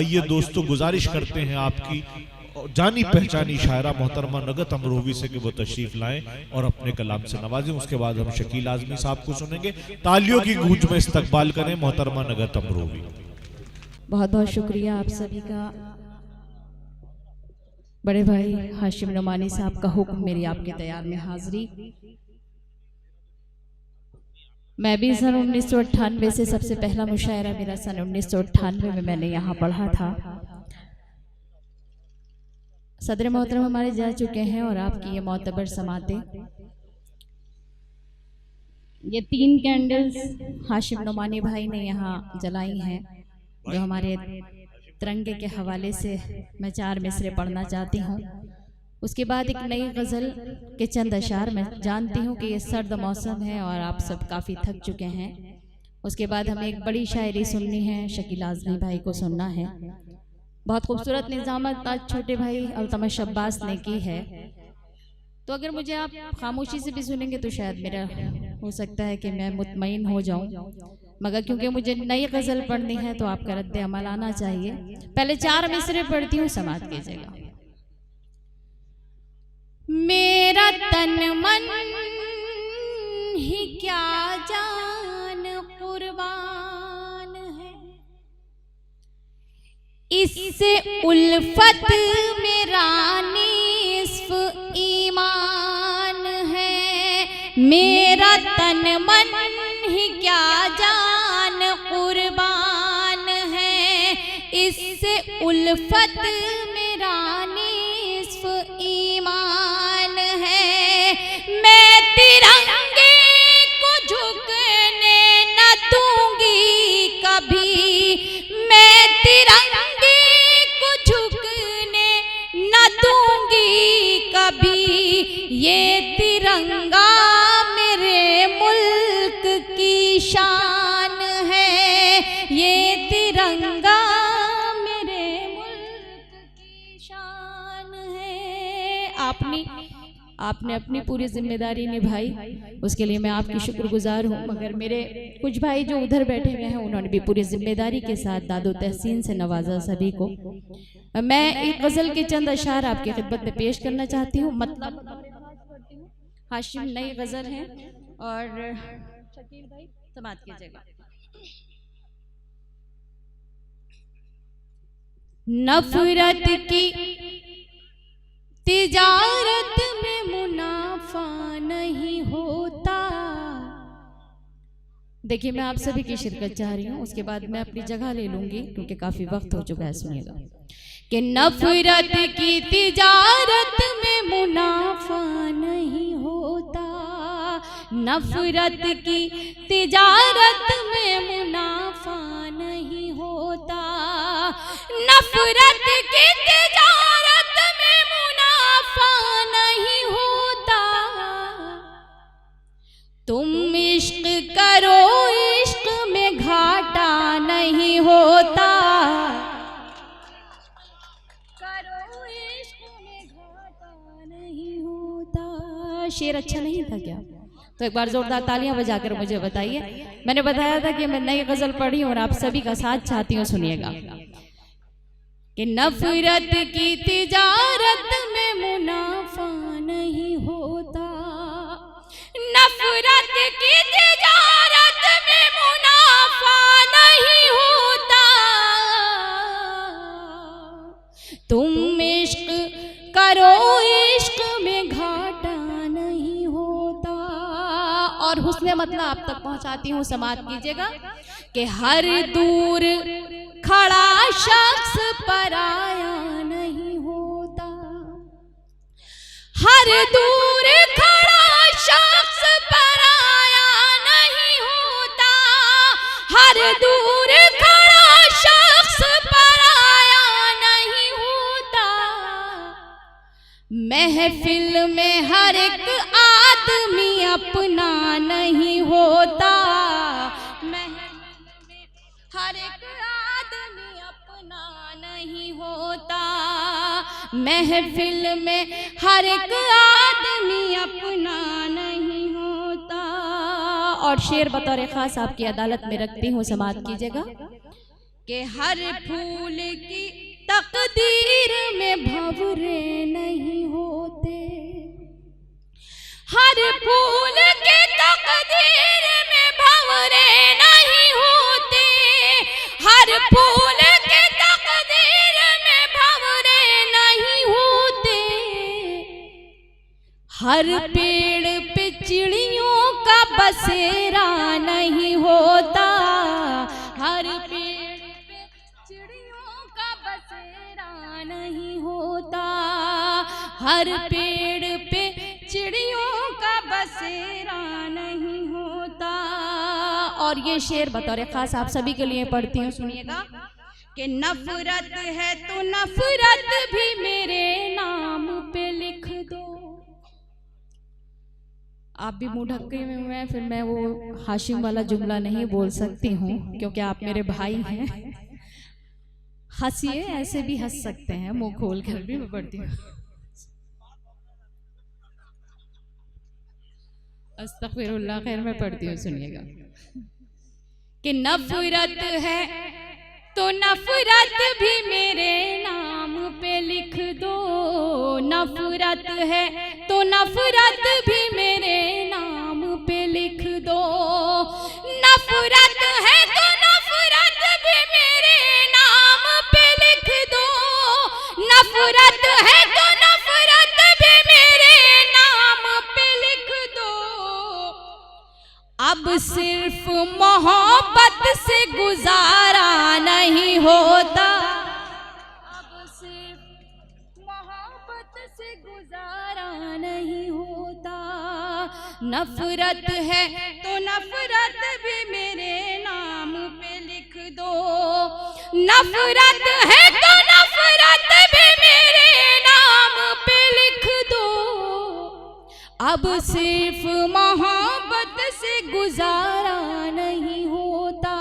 आइए दोस्तों, गुजारिश करते हैं आपकी जानी पहचानी शायरा मोहतरमा नगत अमरोवी से कि वो तशरीफ लाएं और अपने कलाम से नवाजें। उसके बाद हम शकील आजमी साहब को सुनेंगे। तालियों की गूंज में इस्तकबाल करें मोहतरमा नगत अमरोवी। बहुत बहुत शुक्रिया आप सभी का। बड़े भाई हाशिम नुमानी साहब का हुक्म, मेरी आपके तैयार में हाजिरी। मैं भी सन 1998 से, सबसे पहला मुशायरा मेरा सन 1998 में मैंने यहाँ पढ़ा था। सदर मोहतरम हमारे जा चुके हैं और आपकी ये मोतबर समाते, ये 3 कैंडल्स हाशिम नुमानी भाई ने यहाँ जलाई हैं, जो हमारे तिरंगे के हवाले से मैं 4 मिसरे पढ़ना चाहती हूँ। उसके बाद एक नई गज़ल के चंद अशार। मैं जानती हूँ कि ये सर्द मौसम है और आप सब काफ़ी थक चुके हैं। उसके बाद हमें एक बड़ी शायरी सुननी है, शकील आज़मी भाई को सुनना है। बहुत खूबसूरत निज़ामत आज छोटे भाई अल्तमश अब्बास ने की है, तो अगर मुझे आप खामोशी से भी सुनेंगे तो शायद मेरा हो सकता है कि मैं मुतमईन हो जाऊं, मगर क्योंकि मुझे नई गज़ल पढ़नी है तो आपका रद्द अमल आना चाहिए। पहले 4 मिसरे पढ़ती हूँ, समात कीजिएगा। मेरा तन मन ही क्या जान कुर्बान है, इससे उल्फत मेरा निस्फ ईमान है। मेरा तन मन ही क्या जान कुर्बान है, इससे उल्फत मेरा निस्फ ईमान है। मैं तिरंगे को झुकने न दूंगी कभी, मैं तिरंगे को झुकने न दूंगी कभी। ये तिरंगा मेरे मुल्क की शान है, ये तिरंगा मेरे मुल्क की शान है। आपने अपनी पूरी जिम्मेदारी निभाई, उसके लिए मैं आपकी शुक्रगुजार हूँ। मगर मेरे कुछ भाई जो उधर बैठे हुए हैं, उन्होंने भी पूरी जिम्मेदारी के साथ दादो तहसीन से नवाजा सभी को। मैं एक गज़ल के चंद अशार आपकी खिदमत में पेश करना चाहती हूँ। मतलब हाशिम नई गज़ल है और शकील भाई समात कीजिएगा। नफरत की तिजारत में मुनाफा नहीं होता। देखिए, मैं आप सभी की शिरकत चाह रही हूँ, उसके बाद मैं अपनी जगह ले लूंगी क्योंकि काफी वक्त हो चुका है। सुनिएगा कि नफरत की तिजारत में मुनाफा नहीं होता, नफरत की तिजारत में मुनाफा नहीं होता, नफरत की तिजारत में मुनाफा नहीं होता। तुम इश्क करो, इश्क में घाटा नहीं होता, करो इश्क में घाटा नहीं होता। शेर अच्छा नहीं था क्या? तो एक बार जोरदार तालियां बजाकर मुझे बताइए। मैंने बताया था कि मैं नई गज़ल पढ़ी और आप सभी का साथ चाहती हूँ। सुनिएगा कि नफरत की तिजारत में मुनाफा नहीं होता, नफरत की तिजारत में मुनाफा नहीं होता। तुम इश्क करो, इश्क में घाटा नहीं होता। और हुस्न मतलब आप तक पहुंचाती हूँ, समात कीजिएगा कि हर दूर खड़ा शख्स पराया नहीं होता, हर दूर खड़ा शख्स पराया नहीं होता, हर दूर खड़ा शख्स पराया नहीं होता। महफिल में हर एक आदमी अपना नहीं होता, हर एक आदमी अपना नहीं होता, महफिल में हर एक आदमी अपना नहीं होता। और शेर बतौर खास आपकी अदालत में रखती हूँ, समात कीजिएगा कि हर फूल की तकदीर में भंवरे नहीं होते, हर फूल की तकदीर में भंवरे नहीं होते, हर फूल की तकदीर में भंवरे नहीं होते, हर पेड़ पे चिड़ियों का बसेरा नहीं होता, हर पेड़ पे चिड़ियों का बसेरा नहीं होता, हर पेड़ पे चिड़ियों का बसेरा नहीं होता। और ये शेर बतौर खास आप सभी के लिए पढ़ती हूँ, सुनिएगा कि नफरत है तो नफरत भी मेरे नाम पे लिख दो। आप भी मुंह ढके हुए हैं, फिर मैं वो हाशिम वाला जुमला नहीं बोल सकती हूँ क्योंकि आप मेरे भाई हैं। हंसिए, ऐसे भी हंस सकते हैं, मुंह खोल कर भी मैं पढ़ती हूँ। अस्तगफिरुल्लाह, खैर मैं पढ़ती हूँ, सुनिएगा कि नफरत है तो नफरत भी मेरे नाम पे लिख दो, नफरत है तो नफरत भी मेरे नाम पे लिख दो, नफरत है तो नफरत भी मेरे नाम पे लिख दो, नफरत है तो नफरत भी मेरे नाम पे लिख दो। अब सिर्फ मोहब्बत से गुजारा नहीं होता, अब सिर्फ मोहब्बत से गुजारा नहीं होता, नफरत है तो नफरत भी मेरे नाम पे लिख दो, नफरत है तो नफरत भी मेरे नाम पे लिख दो, अब सिर्फ मोहब्बत से गुजारा नहीं होता।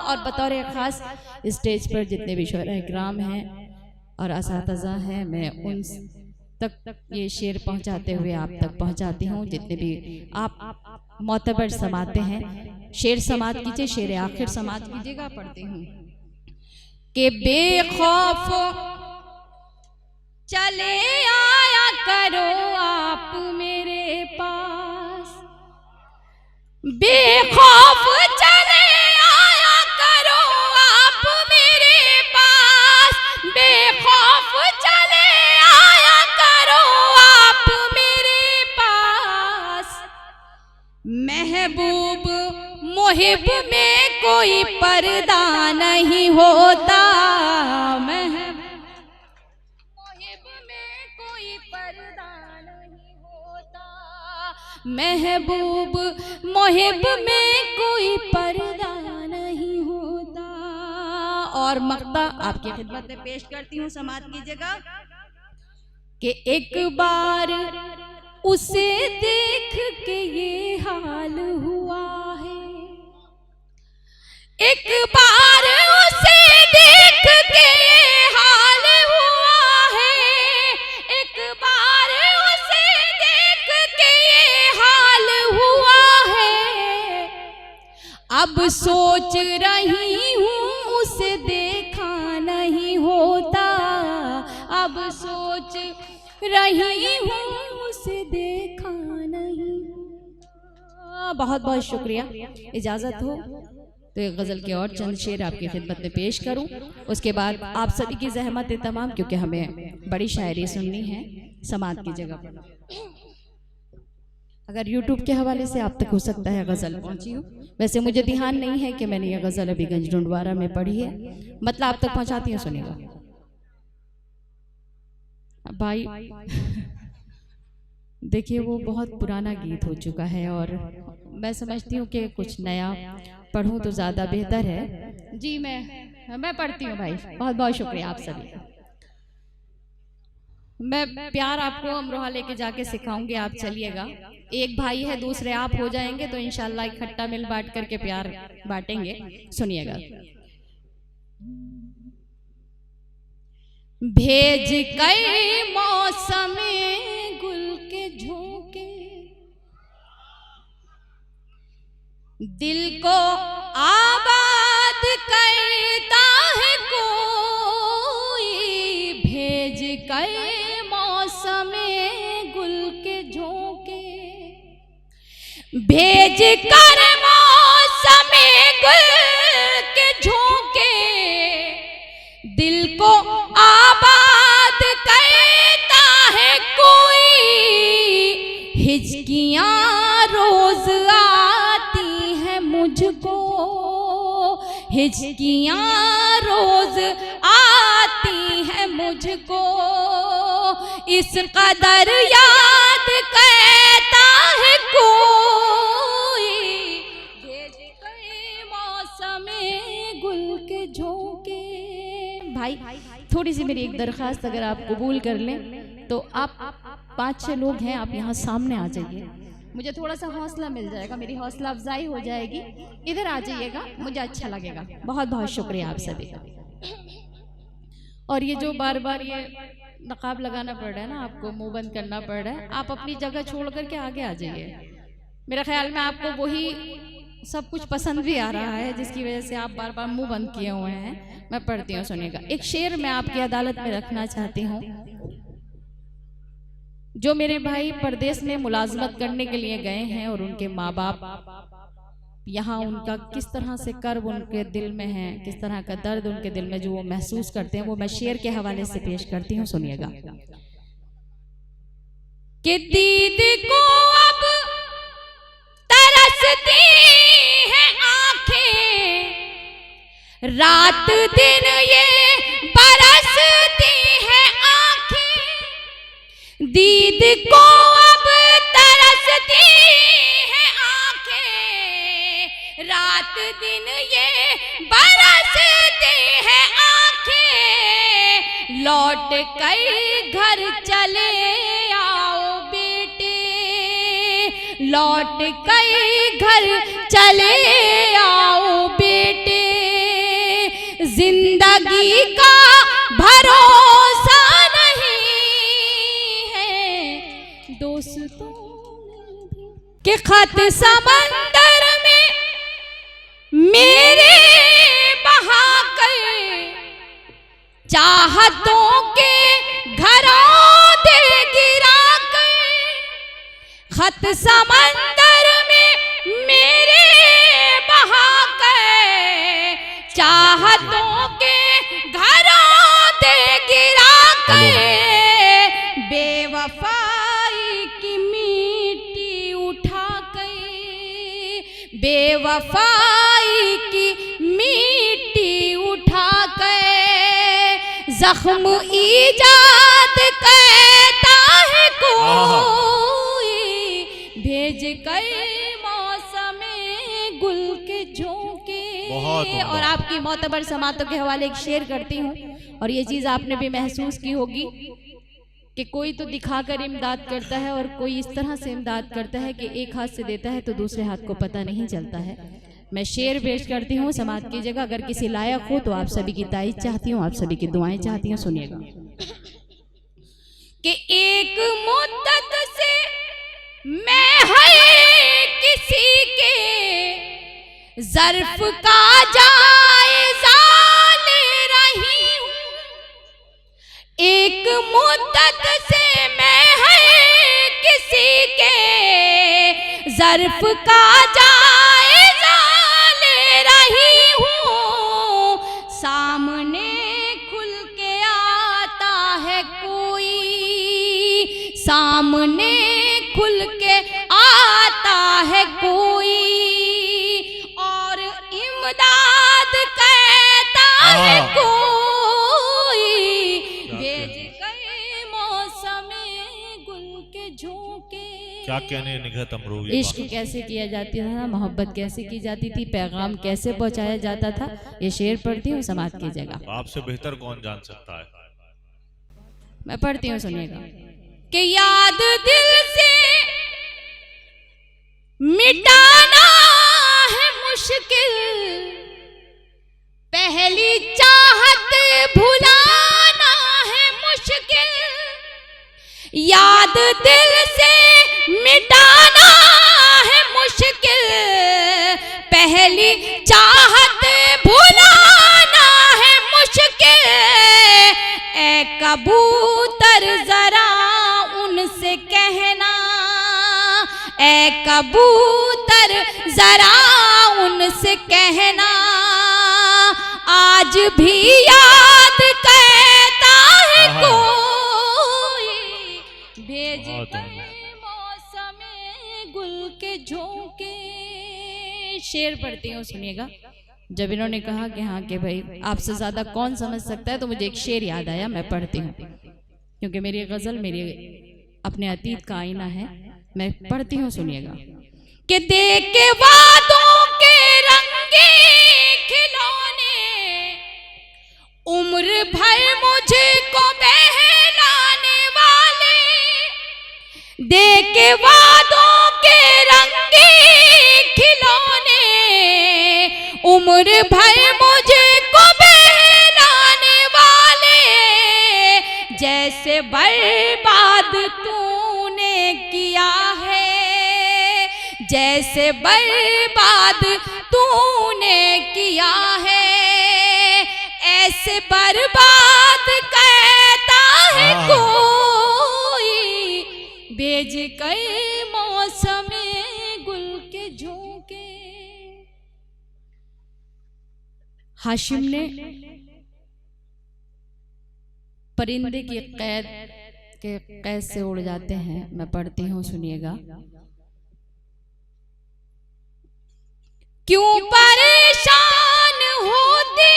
और बतौर खास स्टेज पर जितने भी शोरा इकराम हैं और असातिज़ा हैं, मैं उन तक ये शेर पहुंचाते हुए आप तक पहुंचाती हूँ। जितने भी आप मोतबर समाते हैं, शेर समात कीजिए, शेर आखिर समात कीजिएगा। पढ़ती हूँ कि बेखौफ चले आया करो आप मेरे पास, बेखौफ चले आया करो आप मेरे पास, बेखौफ चले आया करो आप मेरे पास, महबूब मुहिब में कोई पर्दा नहीं होता, महबूब मुहिब में कोई पर्दा नहीं होता। और मक्ता आपकी खिदमत में पेश करती हूँ, समात कीजिएगा कि एक बार उसे देख के ये हाल हुआ है, एक बार उसे देख के ये हाल हुआ है, एक बार उसे देख के ये हाल हुआ है, अब सोच रही हूँ उसे देखा नहीं होता, अब सोच रही हूँ उसे देखा नहीं होता। बहुत बहुत शुक्रिया। इजाज़त हो तो एक गज़ल के और चंद शेर आपकी खिदमत में पेश करूं, उसके बाद आप सभी की ज़हमत तमाम, क्योंकि हमें बड़ी शायरी सुननी है, समात की जगह पर। अगर YouTube के हवाले से आप तक हो सकता है गज़ल पहुंची हो, वैसे मुझे ध्यान नहीं है कि मैंने ये गज़ल अभी गंज डुंडवारा में पढ़ी है, मतलब आप तक पहुंचाती हूँ, सुनिएगा भाई। देखिए वो बहुत पुराना गीत हो चुका है और मैं समझती हूँ कि कुछ नया पढ़ूं तो ज़्यादा बेहतर है। जी मैं पढ़ती हूँ भाई, बहुत बहुत शुक्रिया आप सभी का। मैं प्यार आपको अमरोहा लेके जाके सिखाऊंगी, आप चलिएगा। एक भाई है, दूसरे आप हो जाएंगे तो इंशाल्लाह इकट्ठा मिल बांट करके प्यार बांटेंगे। सुनिएगा। भेज कई मौसम गुल के झोंके, दिल को आबाद करता है कोई, भेज कर मौसम गुल के झोंके, भेज कर मौसम गुल के झोंके, दिल को आबाद करता है कोई। हिचकियाँ रोज आती हैं मुझको, हिचकियाँ रोज आती हैं मुझको, इस कदर याद करता है कोई, भेज कर मौसम गुल के झोंके। भाई थोड़ी सी मेरी एक दरख्वास्त अगर आप कबूल कर लें तो आप 5-6 लोग हैं, आप यहाँ सामने आ जाइए, मुझे थोड़ा सा हौसला मिल जाएगा, मेरी हौसला अफजाई हो जाएगी। इधर आ जाइएगा, मुझे अच्छा लगेगा। बहुत बहुत शुक्रिया आप सभी का। और ये जो बार बार ये नकाब लगाना पड़ रहा है ना, आपको मुंह बंद करना पड़ रहा है, आप अपनी जगह छोड़ करके आगे आ जाइए। मेरा ख्याल में आपको वही सब कुछ पसंद भी आ रहा है जिसकी वजह से आप बार बार मुंह बंद किए हुए हैं। मैं पढ़ती हूँ, सुनिएगा। एक शेर मैं आपकी अदालत में रखना चाहती हूँ। जो मेरे भाई परदेश में मुलाजमत करने के लिए गए हैं और उनके माँ बाप यहाँ, उनका किस तरह से कर्ब उनके दिल में है, किस तरह का दर्द उनके दिल में जो वो महसूस करते हैं, वो मैं शेर के हवाले से पेश करती हूँ, सुनिएगा। कि दीद को अब तरसती हैं आंखें, रात दिन ये बरसती हैं आंखें, दीद को अब तरसती हैं आंखें, रात दिन ये बरसती हैं आंखें, लौट कर घर चले आओ बेटे, लौट कर घर चले आओ बेटे, जिंदगी का भरोसा नहीं है दोस्तों के खत समंदर में मेरे बहा कर, चाहतों के घरों दे गिरा कर, खत समंदर में मेरे बहा कर, चाहतों के घरों दे गिरा कर, बेवफाई की मिट्टी उठा कर, बेवफाई की मिट्टी उठा कर, जख्म ईजाद करता है कोई, भेज कर मौसम गुल के झोंके। और आपकी मोतबर समातों के हवाले एक शेर करती हूँ। और ये चीज़ आपने भी महसूस की होगी कि कोई तो दिखाकर इमदाद करता है और कोई इस तरह से इमदाद करता है कि एक हाथ से देता है तो दूसरे हाथ को पता नहीं चलता है। मैं शेर पेश करती हूँ, समाज की जगह अगर किसी लायक हो तो आप सभी की तारीफ चाहती हूँ, आप सभी की दुआएं चाहती हूँ, सुनिएगा। कि एक मुद्दत से मैं है किसी के ज़र्फ का जायज़ा ले रही हूँ, एक मुद्दत से मैं है किसी के ज़र्फ का जायज़ा ले रही हूँ, सामने खुल के आता है कोई, सामने खुल के आता है कोई, और इमदाद कहता है कोई, भेज गए मौसम गुल के झोंके। क्या कहने निगहत अमरूवी, इश्क कैसे किया जाता था, मोहब्बत कैसे की जाती थी, पैगाम कैसे पहुंचाया जाता था, ये शेर पढ़ती हूँ, समाज की जगह। आपसे बेहतर कौन जान सकता है। मैं पढ़ती हूँ, सुनिएगा। कि याद दिल से मिटाना है मुश्किल, पहली चाहत भुलाना है मुश्किल, याद दिल से मिटाना है मुश्किल, पहली चाहत भुलाना कबूतर जरा उनसे कहना, ए कबूतर जरा उनसे कहना, आज भी याद कहता है कोई, भेज गए मौसमे गुल के झोंके। शेर पढ़ती हूँ, सुनिएगा। जब इन्होंने कहा कि हाँ कि भाई आपसे ज्यादा कौन समझ सकता है, तो मुझे एक शेर याद आया, मैं पढ़ती हूँ, क्योंकि मेरी गजल मेरी अपने अतीत का आईना है। मैं पढ़ती हूँ, सुनिएगा। कि देख के वादों के रंगे खिलौने, उम्र भर मुझे को बहलाने वाले, देख के वादों के रंगे खिलौने, उम्र भर मुझे को बहलाने वाले, जैसे बर्बाद तूने किया है, जैसे बर्बाद तूने किया है, ऐसे बर्बाद कहता है कोई, भेज कई मौसमे गुल के झोंके। हाशिम ने परिंदे की कैद से उड़ जाते हैं। मैं पढ़ती हूँ, सुनिएगा। क्यों परेशान होती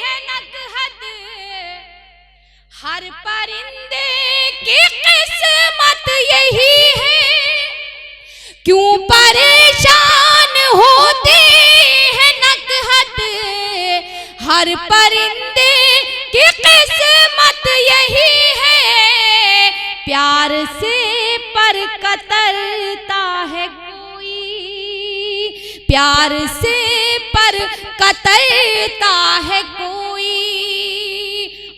है नकहत, हर परिंदे की किस्मत यही है, क्यों परेशान होती है नकहत, हर परिंदे की किस्मत यही है, प्यार से पर कतरता है कोई, प्यार से पर कतरता है कोई,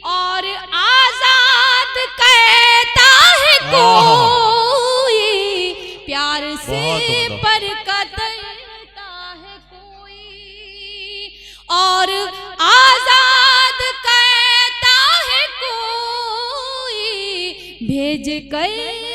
और आजाद कहता है कोई, प्यार से पर कतरता है कोई, और आजाद कहता है कोई, भेज कई